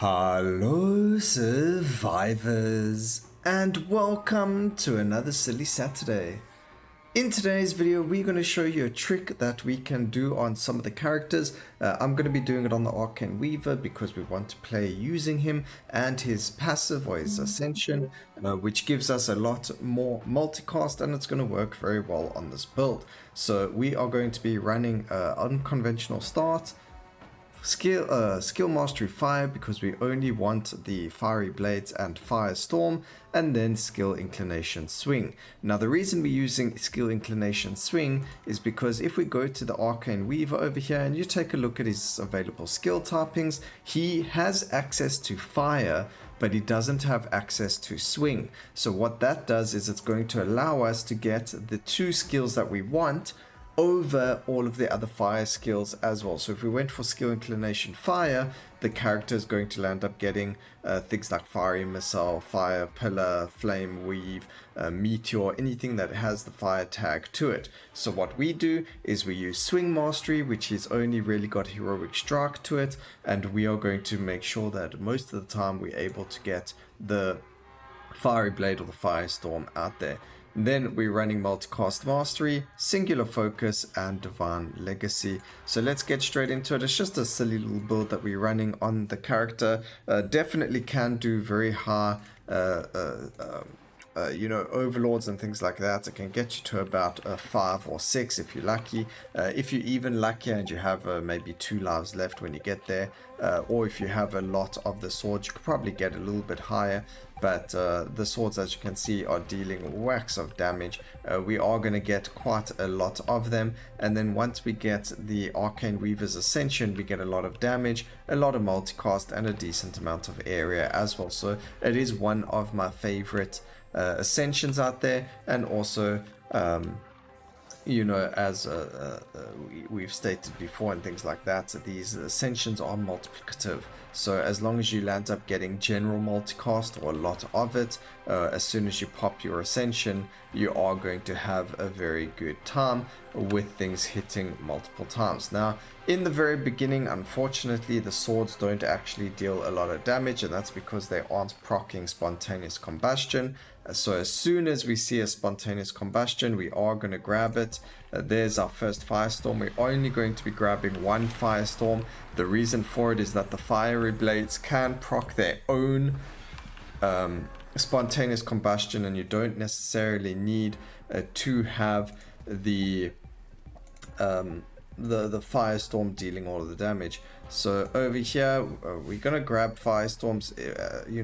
Hello, survivors, and welcome to another Silly Saturday. In today's video, we're going to show you a trick that we can do on some of the characters. I'm going to be doing it on the Arcane Weaver because we want to play using him and his passive or his Ascension, which gives us a lot more multicast, and it's going to work very well on this build. So we are going to be running unconventional start. Skill Mastery Fire because we only want the Fiery Blades and Firestorm, and then Skill Inclination Swing. Now the reason we're using Skill Inclination Swing is because if we go to the Arcane Weaver over here and you take a look at his available skill typings, he has access to Fire, but he doesn't have access to Swing. So what that does is it's going to allow us to get the two skills that we want over all of the other fire skills as well. So if we went for skill inclination fire, the character is going to land up getting things like fiery missile, fire pillar, flame weave, meteor, anything that has the fire tag to it. So what we do is we use swing mastery, which has only really got heroic strike to it, and we are going to make sure that most of the time we're able to get the fiery blade or the firestorm out there. Then we're running multicast mastery, singular focus, and divine legacy. So let's get straight into it. It's just a silly little build that we're running on the character. Definitely can do very high overlords and things like that. It can get you to about 5 or 6 if you're lucky. If you're even luckier and you have maybe 2 lives left when you get there, or if you have a lot of the swords, you could probably get a little bit higher. But the swords, as you can see, are dealing whacks of damage. We are going to get quite a lot of them, and then once we get the Arcane Weaver's Ascension, we get a lot of damage, a lot of multicast, and a decent amount of area as well. So it is one of my favorite Ascensions out there, and also as we've stated before and things like that, these Ascensions are multiplicative. So as long as you land up getting general multicast or a lot of it, as soon as you pop your Ascension, you are going to have a very good time with things hitting multiple times. Now, in the very beginning, unfortunately, the swords don't actually deal a lot of damage, and that's because they aren't proccing spontaneous combustion. So as soon as we see a spontaneous combustion, we are going to grab it. There's our first firestorm. We're only going to be grabbing one firestorm. The reason for it is that the fiery blades can proc their own spontaneous combustion, and you don't necessarily need to have the firestorm dealing all of the damage. So over here, we're gonna grab firestorms,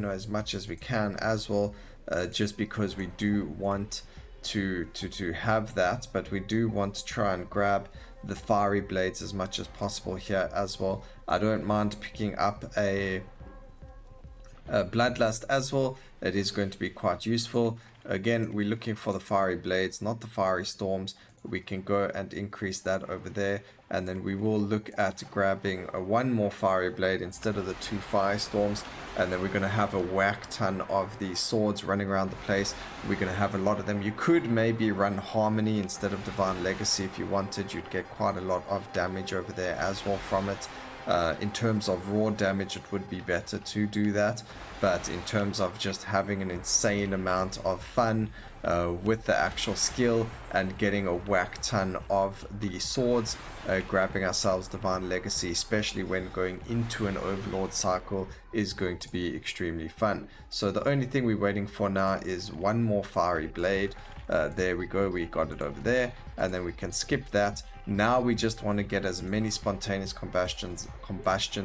as much as we can as well, just because we do want to have that, but we do want to try and grab the fiery blades as much as possible here as well. I don't mind picking up a bloodlust as well. It is going to be quite useful. Again, we're looking for the fiery blades, not the fiery storms. We can go and increase that over there, and then we will look at grabbing one more fiery blade instead of the 2 firestorms, and then we're going to have a whack ton of these swords running around the place. We're going to have a lot of them. You could maybe run harmony instead of divine legacy if you wanted. You'd get quite a lot of damage over there as well from it. In terms of raw damage, it would be better to do that, but in terms of just having an insane amount of fun with the actual skill and getting a whack ton of the swords, grabbing ourselves divine legacy, especially when going into an overlord cycle, is going to be extremely fun. So the only thing we're waiting for now is one more fiery blade. There we go, we got it over there, and then we can skip that. Now we just want to get as many spontaneous combustions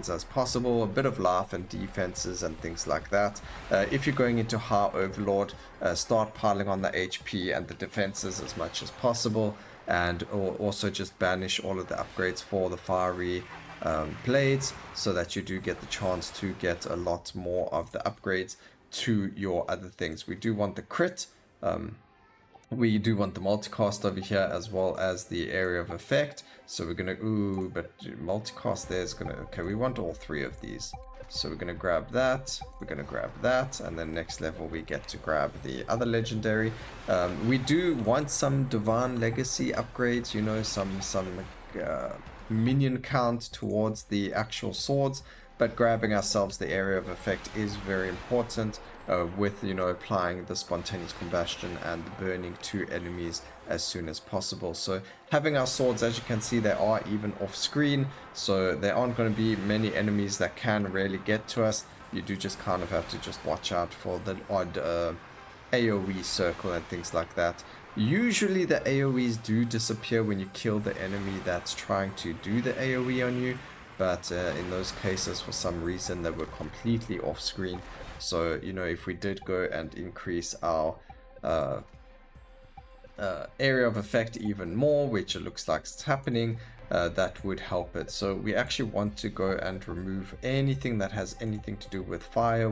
as possible, a bit of life and defenses and things like that. If you're going into high overlord, start piling on the HP and the defenses as much as possible, and also just banish all of the upgrades for the fiery blades, so that you do get the chance to get a lot more of the upgrades to your other things. We do want the crit. We do want the multicast over here as well as the area of effect. So we're gonna, but multicast there is gonna, okay, we want all 3 of these. So we're gonna grab that, we're gonna grab that, and then next level we get to grab the other legendary. We do want some divine legacy upgrades, some minion count towards the actual swords, but grabbing ourselves the area of effect is very important, with, you know, applying the spontaneous combustion and burning 2 enemies as soon as possible. So having our swords, as you can see, they are even off screen, so there aren't going to be many enemies that can really get to us. You do just kind of have to just watch out for the odd AoE circle and things like that. Usually the AoEs do disappear when you kill the enemy that's trying to do the AoE on you, but in those cases, for some reason, they were completely off screen. So, you know, if we did go and increase our area of effect even more, which it looks like it's happening, that would help it. So we actually want to go and remove anything that has anything to do with fiery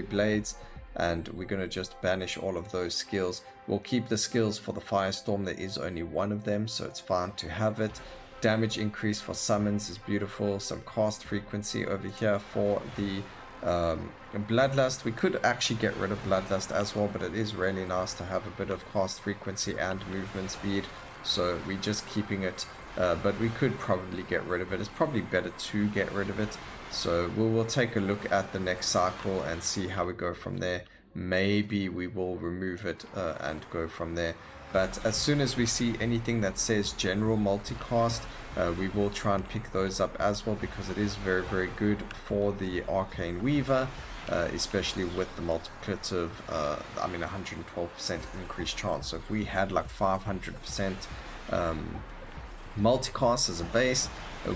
blades, and we're going to just banish all of those skills. We'll keep the skills for the firestorm. There is only one of them, so it's fine to have it. Damage increase for summons is beautiful. Some cast frequency over here for the bloodlust. We could actually get rid of bloodlust as well, but it is really nice to have a bit of cast frequency and movement speed, so we're just keeping it, but we could probably get rid of it. It's probably better to get rid of it, so we will take a look at the next cycle and see how we go from there. Maybe we will remove it and go from there, but as soon as we see anything that says general multicast, we will try and pick those up as well, because it is very, very good for the Arcane Weaver, especially with the multiplicative, I mean 112% increased chance. So if we had like 500% multicast as a base,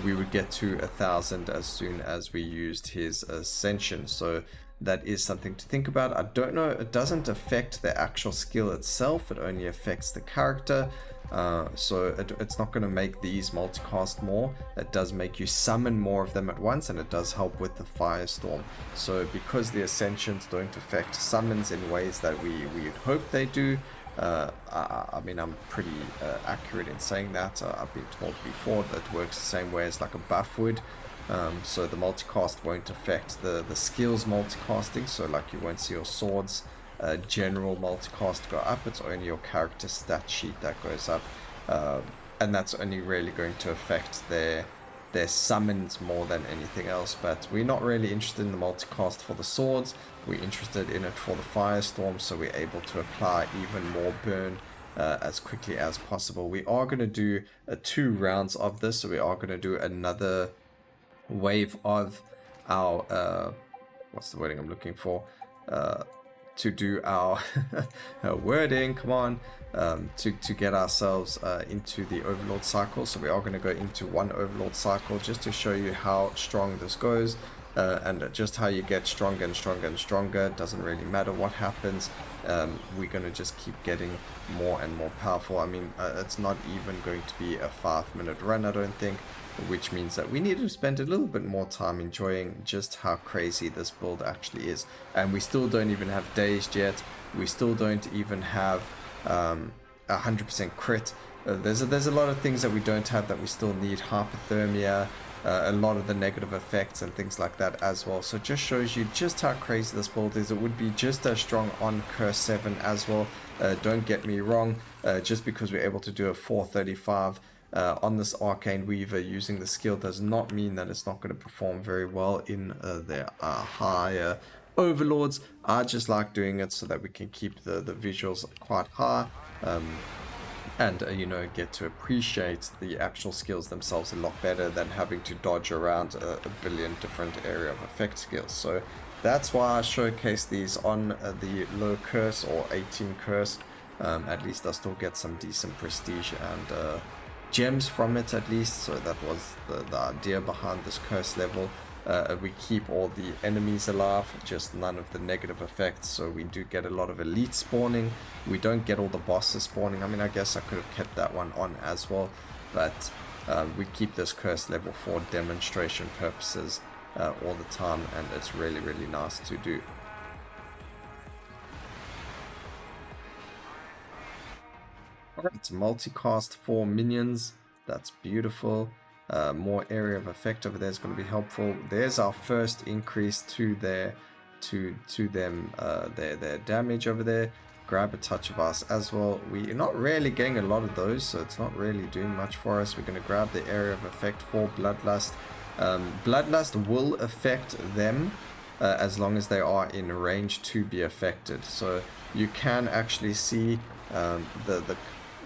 we would get to 1,000 as soon as we used his Ascension. So that is something to think about. I don't know, it doesn't affect the actual skill itself, it only affects the character. So it's not going to make these multicast more. It does make you summon more of them at once, and it does help with the firestorm. So because the Ascensions don't affect summons in ways that we'd hope they do, I mean, I'm pretty accurate in saying that. I've been told before that it works the same way as like a buff would. So the multicast won't affect the skills multicasting, so like you won't see your swords general multicast go up. It's only your character stat sheet that goes up, and that's only really going to affect their summons more than anything else. But we're not really interested in the multicast for the swords, we're interested in it for the firestorm, so we're able to apply even more burn as quickly as possible. We are going to do 2 rounds of this, so we are going to do another wave of our what's the wording I'm looking for, to do our wording, come on, to get ourselves into the Overlord cycle. So we are going to go into 1 Overlord cycle just to show you how strong this goes, and just how you get stronger and stronger and stronger. It doesn't really matter what happens, we're going to just keep getting more and more powerful. I mean, it's not even going to be a 5-minute run, I don't think, which means that we need to spend a little bit more time enjoying just how crazy this build actually is. And we still don't even have dazed yet, we still don't even have 100% crit. There's a lot of things that we don't have that we still need. Hypothermia, a lot of the negative effects and things like that as well. So it just shows you just how crazy this build is. It would be just as strong on Curse 7 as well. Don't get me wrong, just because we're able to do a 435 on this Arcane Weaver using the skill does not mean that it's not going to perform very well in their higher Overlords. I just like doing it so that we can keep the visuals quite high, and you know, get to appreciate the actual skills themselves a lot better than having to dodge around a billion different area of effect skills. So that's why I showcase these on the low curse or 18 curse. At least I still get some decent prestige and gems from it at least. So that was the idea behind this curse level. We keep all the enemies alive, just none of the negative effects, so we do get a lot of elite spawning. We don't get all the bosses spawning. I mean, I guess I could have kept that one on as well, but we keep this curse level for demonstration purposes all the time, and it's really, really nice to do. Alright, multicast for minions, that's beautiful. More area of effect over there is going to be helpful. There's our first increase to their damage over there. Grab a touch of us as well. We're not really getting a lot of those, so it's not really doing much for us. We're going to grab the area of effect for Bloodlust. Bloodlust will affect them as long as they are in range to be affected. So you can actually see the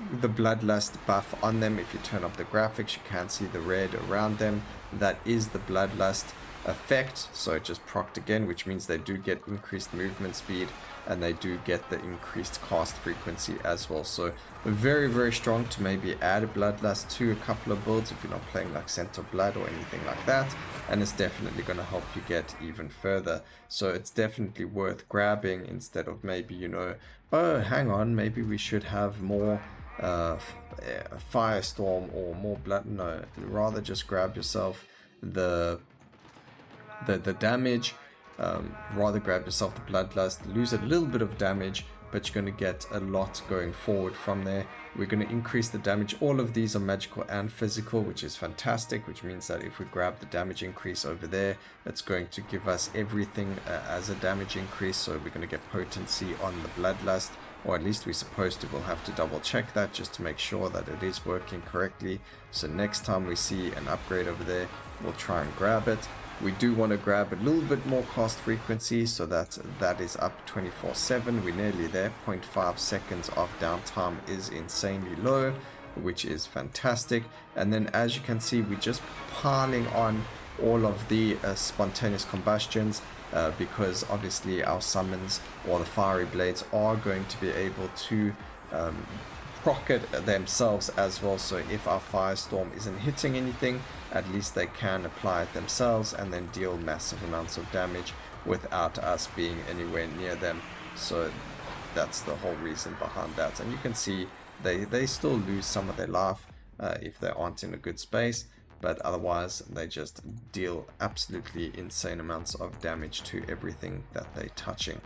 bloodlust buff on them. If you turn up the graphics, you can see the red around them. That is the bloodlust effect. So it just procced again, which means they do get increased movement speed and they do get the increased cast frequency as well. So very, very strong to maybe add a bloodlust to a couple of builds if you're not playing like Center Blood or anything like that, and it's definitely going to help you get even further. So it's definitely worth grabbing instead of maybe, you know, oh, hang on, maybe we should have more Firestorm or more blood. No, rather just grab yourself the damage. Rather grab yourself the bloodlust, lose a little bit of damage, but you're going to get a lot going forward from there. We're going to increase the damage. All of these are magical and physical, which is fantastic, which means that if we grab the damage increase over there, it's going to give us everything as a damage increase. So we're going to get potency on the bloodlust, or at least we're supposed to. We'll have to double check that just to make sure that it is working correctly. So next time we see an upgrade over there, we'll try and grab it. We do want to grab a little bit more cast frequency, so that is up 24/7. We're nearly there. 0.5 seconds of downtime is insanely low, which is fantastic. And then as you can see, we're just piling on all of the spontaneous combustions because obviously our summons or the fiery blades are going to be able to proc it themselves as well. So if our firestorm isn't hitting anything, at least they can apply it themselves and then deal massive amounts of damage without us being anywhere near them. So that's the whole reason behind that. And you can see they still lose some of their life if they aren't in a good space, but otherwise they just deal absolutely insane amounts of damage to everything that they're touching.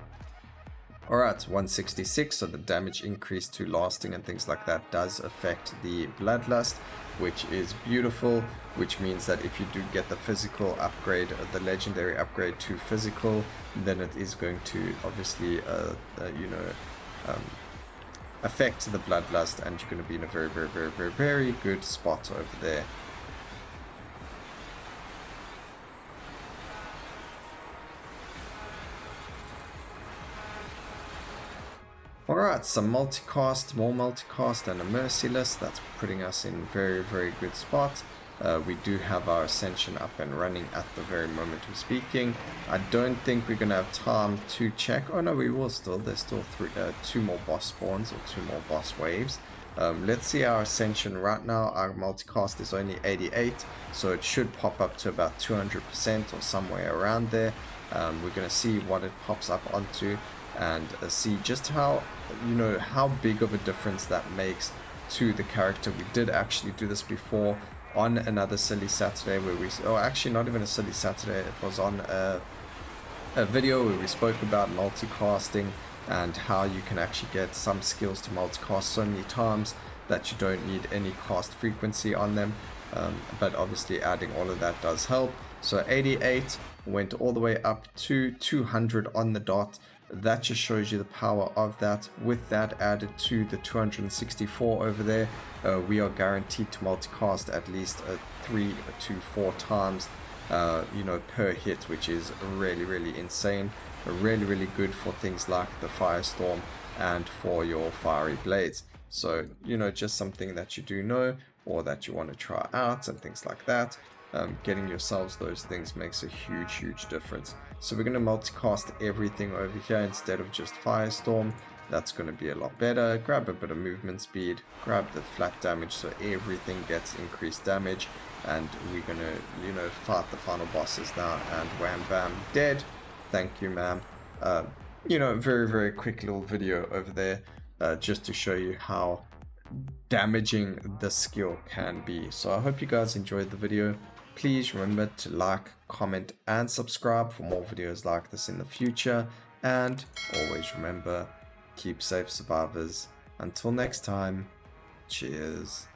Alright, 166, so the damage increase to lasting and things like that does affect the bloodlust, which is beautiful, which means that if you do get the physical upgrade, the legendary upgrade to physical, then it is going to obviously affect the bloodlust, and you're going to be in a very, very, very, very, very good spot over there. Alright, some multicast, more multicast and a merciless. That's putting us in very, very good spot. We do have our ascension up and running at the very moment we're speaking. I don't think we're going to have time to check. Oh no, we will still. There's still two more boss spawns or two more boss waves. Let's see our ascension right now. Our multicast is only 88, so it should pop up to about 200% or somewhere around there. We're going to see what it pops up onto and see just how, you know, how big of a difference that makes to the character. We did actually do this before on another Silly Saturday where we, oh actually not even a Silly Saturday, it was on a video where we spoke about multicasting and how you can actually get some skills to multicast so many times that you don't need any cast frequency on them, but obviously adding all of that does help. So 88 went all the way up to 200 on the dot. That just shows you the power of that. With that added to the 264 over there, we are guaranteed to multicast at least 3 to 4 times per hit, which is really, really insane. Really, really good for things like the firestorm and for your fiery blades. So, you know, just something that you do know or that you want to try out and things like that. Getting yourselves those things makes a huge, huge difference. So we're going to multicast everything over here instead of just firestorm. That's going to be a lot better. Grab a bit of movement speed, grab the flat damage so everything gets increased damage, and we're going to, you know, fight the final bosses now, and wham bam, dead. Thank you, ma'am. You know, very, very quick little video over there just to show you how damaging the skill can be. So I hope you guys enjoyed the video. Please remember to like, comment and subscribe for more videos like this in the future, and always remember, keep safe survivors. Until next time, cheers.